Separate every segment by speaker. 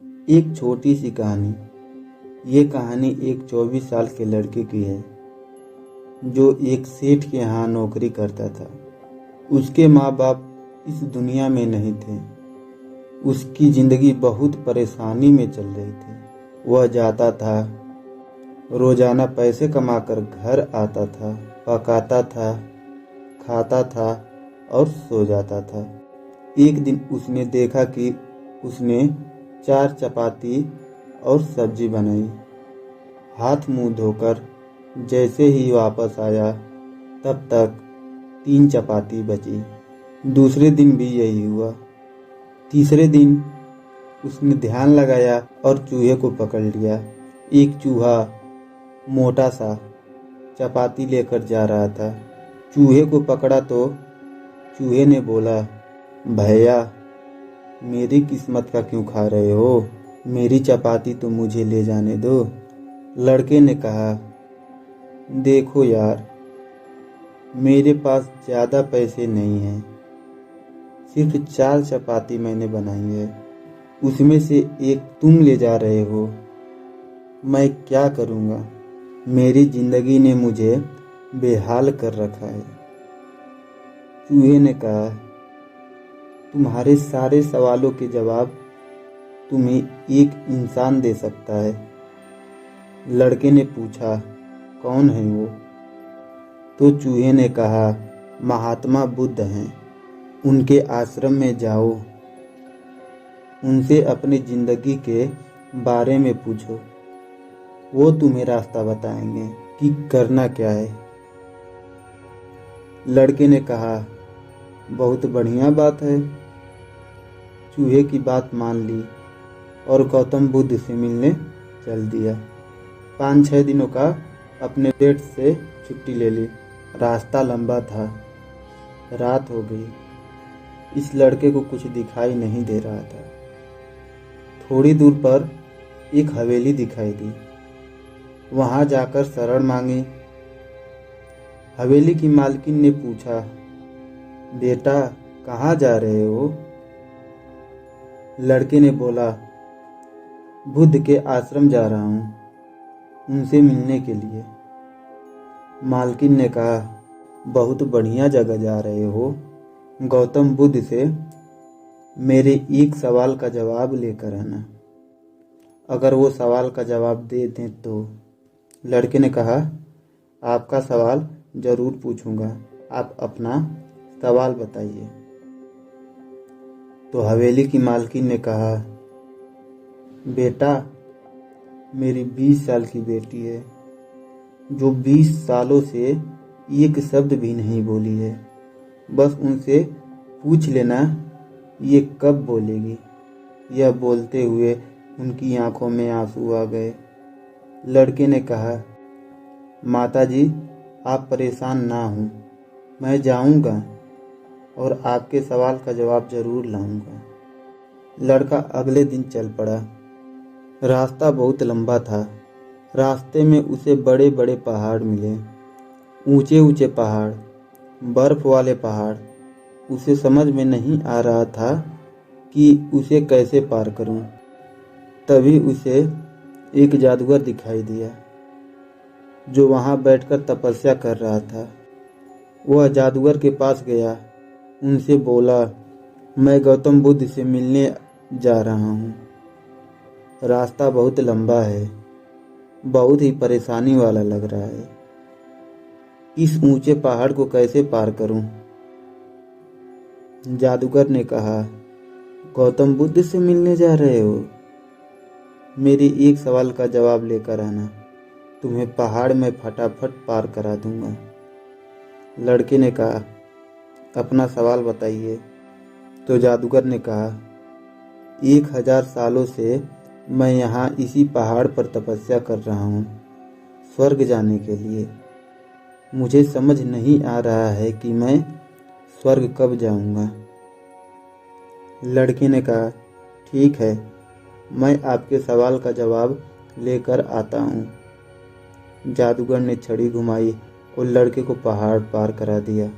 Speaker 1: एक छोटी सी कहानी। ये कहानी एक 24 साल के लड़के की है जो एक सेठ के यहाँ नौकरी करता था। उसके माँ बाप इस दुनिया में नहीं थे। उसकी जिंदगी बहुत परेशानी में चल रही थी। वह जाता था, रोजाना पैसे कमाकर घर आता था, पकाता था, खाता था और सो जाता था। एक दिन उसने देखा कि उसने 4 चपाती और सब्जी बनाई। हाथ मुंह धोकर जैसे ही वापस आया तब तक 3 चपाती बची। दूसरे दिन भी यही हुआ। तीसरे दिन उसने ध्यान लगाया और चूहे को पकड़ लिया। एक चूहा मोटा सा चपाती लेकर जा रहा था। चूहे को पकड़ा तो चूहे ने बोला, भैया मेरी किस्मत का क्यों खा रहे हो? मेरी चपाती तो मुझे ले जाने दो। लड़के ने कहा, देखो यार, मेरे पास ज़्यादा पैसे नहीं हैं। सिर्फ 4 चपाती मैंने बनाई है, उसमें से एक तुम ले जा रहे हो। मैं क्या करूँगा? मेरी जिंदगी ने मुझे बेहाल कर रखा है। चूहे ने कहा, तुम्हारे सारे सवालों के जवाब तुम्हें एक इंसान दे सकता है। लड़के ने पूछा, कौन है वो? तो चूहे ने कहा, महात्मा बुद्ध हैं। उनके आश्रम में जाओ, उनसे अपनी जिंदगी के बारे में पूछो। वो तुम्हें रास्ता बताएंगे कि करना क्या है। लड़के ने कहा, बहुत बढ़िया बात है। चूहे की बात मान ली और गौतम बुद्ध से मिलने चल दिया। 5-6 दिनों का अपने सेठ से छुट्टी ले ली। रास्ता लंबा था, रात हो गई। इस लड़के को कुछ दिखाई नहीं दे रहा था। थोड़ी दूर पर एक हवेली दिखाई दी। वहां जाकर शरण मांगी। हवेली की मालकिन ने पूछा, बेटा कहाँ जा रहे हो? लड़के ने बोला, बुद्ध के आश्रम जा रहा हूँ, उनसे मिलने के लिए। मालकिन ने कहा, बहुत बढ़िया जगह जा रहे हो। गौतम बुद्ध से मेरे एक सवाल का जवाब लेकर आना। अगर वो सवाल का जवाब दे दें तो। लड़के ने कहा, आपका सवाल जरूर पूछूंगा, आप अपना सवाल बताइए। तो हवेली की मालकिन ने कहा, बेटा मेरी 20 साल की बेटी है जो 20 सालों से एक शब्द भी नहीं बोली है। बस उनसे पूछ लेना ये कब बोलेगी। यह बोलते हुए उनकी आंखों में आंसू आ गए। लड़के ने कहा, माताजी आप परेशान ना हों, मैं जाऊंगा और आपके सवाल का जवाब जरूर लाऊंगा। लड़का अगले दिन चल पड़ा। रास्ता बहुत लंबा था। रास्ते में उसे बड़े बड़े पहाड़ मिले, ऊंचे ऊंचे पहाड़, बर्फ वाले पहाड़। उसे समझ में नहीं आ रहा था कि उसे कैसे पार करूं। तभी उसे एक जादूगर दिखाई दिया जो वहां बैठकर तपस्या कर रहा था। वह जादूगर के पास गया, उनसे बोला, मैं गौतम बुद्ध से मिलने जा रहा हूँ। रास्ता बहुत लंबा है, बहुत ही परेशानी वाला लग रहा है। इस ऊंचे पहाड़ को कैसे पार करूं? जादूगर ने कहा, गौतम बुद्ध से मिलने जा रहे हो? मेरी एक सवाल का जवाब लेकर आना, तुम्हें पहाड़ में फटाफट पार करा दूंगा। लड़के ने कहा, अपना सवाल बताइए। तो जादूगर ने कहा, 1000 सालों से मैं यहाँ इसी पहाड़ पर तपस्या कर रहा हूँ स्वर्ग जाने के लिए। मुझे समझ नहीं आ रहा है कि मैं स्वर्ग कब जाऊँगा। लड़के ने कहा, ठीक है, मैं आपके सवाल का जवाब लेकर आता हूँ। जादूगर ने छड़ी घुमाई और लड़के को पहाड़ पार करा दिया।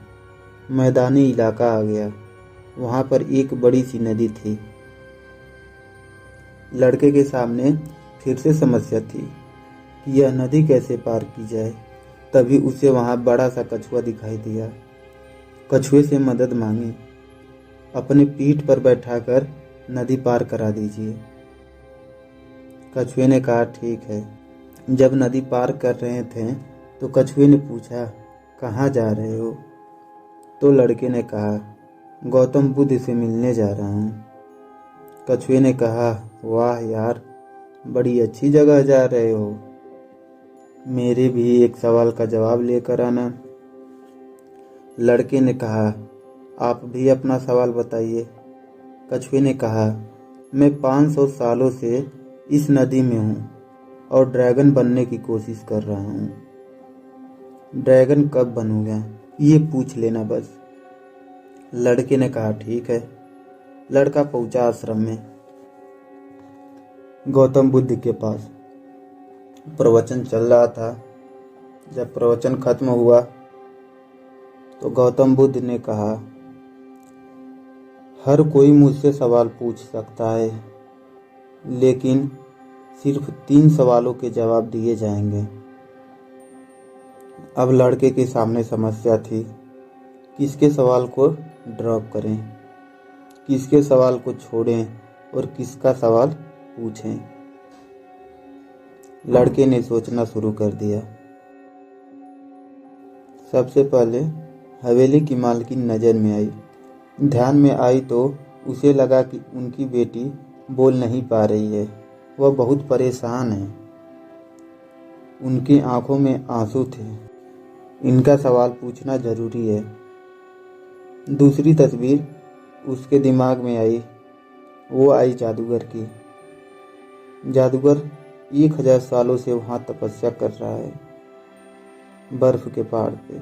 Speaker 1: मैदानी इलाका आ गया। वहाँ पर एक बड़ी सी नदी थी। लड़के के सामने फिर से समस्या थी कि यह नदी कैसे पार की जाए। तभी उसे वहां बड़ा सा कछुआ दिखाई दिया। कछुए से मदद मांगी, अपने पीठ पर बैठाकर नदी पार करा दीजिए। कछुए ने कहा ठीक है। जब नदी पार कर रहे थे तो कछुए ने पूछा, कहाँ जा रहे हो? तो लड़के ने कहा, गौतम बुद्ध से मिलने जा रहा हूँ। कछुए ने कहा, वाह यार, बड़ी अच्छी जगह जा रहे हो। मेरे भी एक सवाल का जवाब लेकर आना। लड़के ने कहा, आप भी अपना सवाल बताइए। कछुए ने कहा, मैं 500 सालों से इस नदी में हूँ और ड्रैगन बनने की कोशिश कर रहा हूँ। ड्रैगन कब बनूंगा ये पूछ लेना बस। लड़के ने कहा ठीक है। लड़का पहुंचा आश्रम में। गौतम बुद्ध के पास प्रवचन चल रहा था। जब प्रवचन खत्म हुआ तो गौतम बुद्ध ने कहा, हर कोई मुझसे सवाल पूछ सकता है, लेकिन सिर्फ 3 सवालों के जवाब दिए जाएंगे। अब लड़के के सामने समस्या थी, किसके सवाल को ड्रॉप करें, किसके सवाल को छोड़ें और किसका सवाल पूछें। लड़के ने सोचना शुरू कर दिया। सबसे पहले हवेली की मालकिन नजर में आई। ध्यान में आई तो उसे लगा कि उनकी बेटी बोल नहीं पा रही है, वह बहुत परेशान है। उनकी आंखों में आंसू थे। इनका सवाल पूछना जरूरी है। दूसरी तस्वीर उसके दिमाग में आई, वो आई जादूगर की। जादूगर 1000 सालों से वहां तपस्या कर रहा है, बर्फ के पहाड़ पे।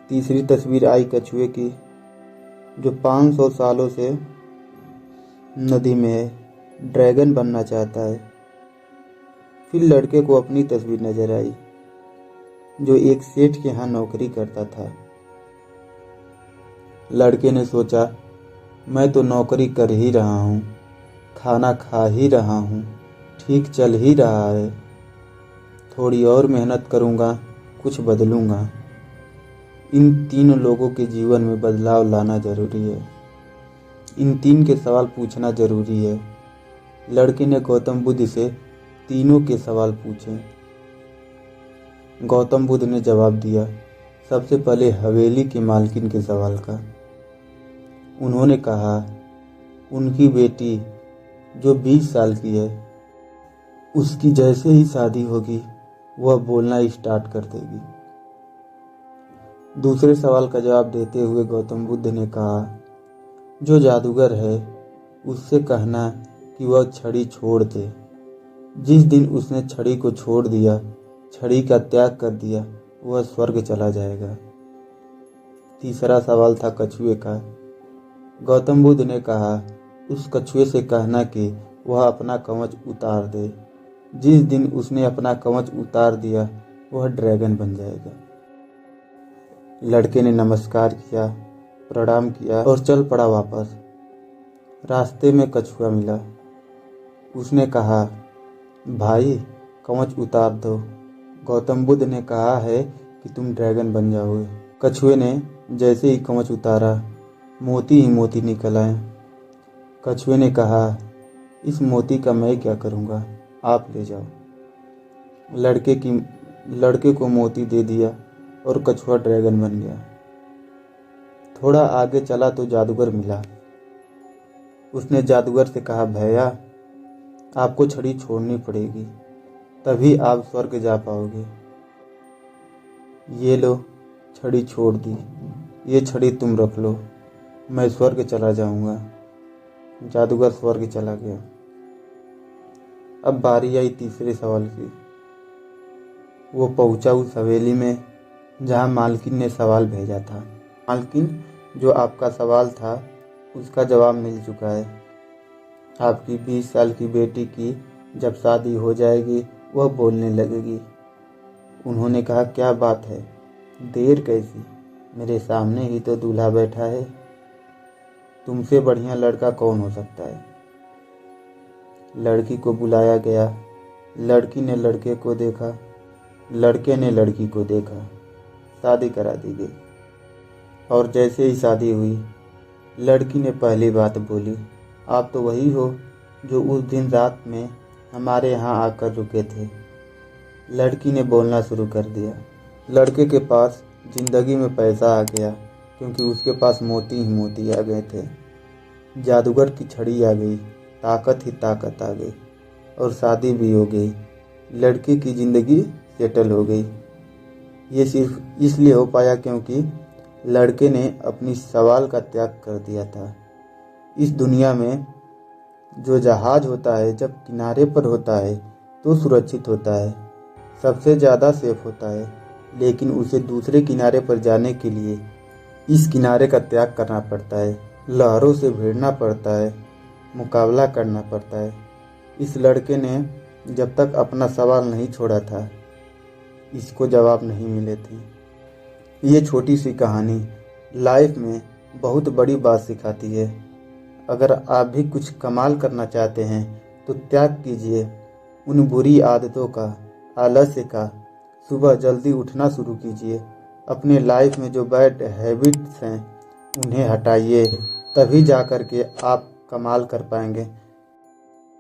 Speaker 1: तीसरी तस्वीर आई कछुए की, जो 500 सालों से नदी में है, ड्रैगन बनना चाहता है। फिर लड़के को अपनी तस्वीर नजर आई, जो एक सेठ के यहाँ नौकरी करता था। लड़के ने सोचा, मैं तो नौकरी कर ही रहा हूँ, खाना खा ही रहा हूँ, ठीक चल ही रहा है। थोड़ी और मेहनत करूँगा, कुछ बदलूँगा। इन 3 लोगों के जीवन में बदलाव लाना जरूरी है। इन 3 के सवाल पूछना जरूरी है। लड़के ने गौतम बुद्ध से तीनों के सवाल पूछे। गौतम बुद्ध ने जवाब दिया, सबसे पहले हवेली के मालकिन के सवाल का। उन्होंने कहा, उनकी बेटी जो 20 साल की है, उसकी जैसे ही शादी होगी वह बोलना स्टार्ट कर देगी। दूसरे सवाल का जवाब देते हुए गौतम बुद्ध ने कहा, जो जादूगर है उससे कहना कि वह छड़ी छोड़ दे। जिस दिन उसने छड़ी को छोड़ दिया, छड़ी का त्याग कर दिया, वह स्वर्ग चला जाएगा। तीसरा सवाल था कछुए का। गौतम बुद्ध ने कहा, उस कछुए से कहना कि वह अपना कवच उतार दे। जिस दिन उसने अपना कवच उतार दिया, वह ड्रैगन बन जाएगा। लड़के ने नमस्कार किया, प्रणाम किया और चल पड़ा वापस। रास्ते में कछुआ मिला। उसने कहा, भाई कवच उतार दो, गौतम बुद्ध ने कहा है कि तुम ड्रैगन बन जाओगे। कछुए ने जैसे ही कवच उतारा, मोती ही मोती निकल आए। कछुए ने कहा, इस मोती का मैं क्या करूँगा, आप ले जाओ। लड़के को मोती दे दिया और कछुआ ड्रैगन बन गया। थोड़ा आगे चला तो जादूगर मिला। उसने जादूगर से कहा, भैया आपको छड़ी छोड़नी पड़ेगी, तभी आप स्वर्ग जा पाओगे। ये लो, छड़ी छोड़ दी। ये छड़ी तुम रख लो, मैं स्वर्ग चला जाऊंगा। जादूगर स्वर्ग चला गया। अब बारी आई तीसरे सवाल की। वो पहुंचा उस हवेली में जहां मालकिन ने सवाल भेजा था। मालकिन, जो आपका सवाल था उसका जवाब मिल चुका है। आपकी 20 साल की बेटी की जब शादी हो जाएगी वह बोलने लगेगी। उन्होंने कहा, क्या बात है, देर कैसी, मेरे सामने ही तो दूल्हा बैठा है। तुमसे बढ़िया लड़का कौन हो सकता है। लड़की को बुलाया गया। लड़की ने लड़के को देखा, लड़के ने लड़की को देखा, शादी करा दी गई। और जैसे ही शादी हुई, लड़की ने पहली बात बोली, आप तो वही हो जो उस दिन रात में हमारे यहाँ आकर रुके थे। लड़की ने बोलना शुरू कर दिया। लड़के के पास जिंदगी में पैसा आ गया, क्योंकि उसके पास मोती ही मोती आ गए थे। जादूगर की छड़ी आ गई, ताकत ही ताकत आ गई, और शादी भी हो गई। लड़की की ज़िंदगी सेटल हो गई। ये सिर्फ इसलिए हो पाया क्योंकि लड़के ने अपनी सवाल का त्याग कर दिया था। इस दुनिया में जो जहाज होता है, जब किनारे पर होता है तो सुरक्षित होता है, सबसे ज़्यादा सेफ होता है, लेकिन उसे दूसरे किनारे पर जाने के लिए इस किनारे का त्याग करना पड़ता है, लहरों से भिड़ना पड़ता है, मुकाबला करना पड़ता है। इस लड़के ने जब तक अपना सवाल नहीं छोड़ा था, इसको जवाब नहीं मिले थे। ये छोटी सी कहानी लाइफ में बहुत बड़ी बात सिखाती है। अगर आप भी कुछ कमाल करना चाहते हैं तो त्याग कीजिए उन बुरी आदतों का, आलस्य का। सुबह जल्दी उठना शुरू कीजिए। अपने लाइफ में जो बैड हैबिट्स हैं उन्हें हटाइए, तभी जा कर के आप कमाल कर पाएंगे।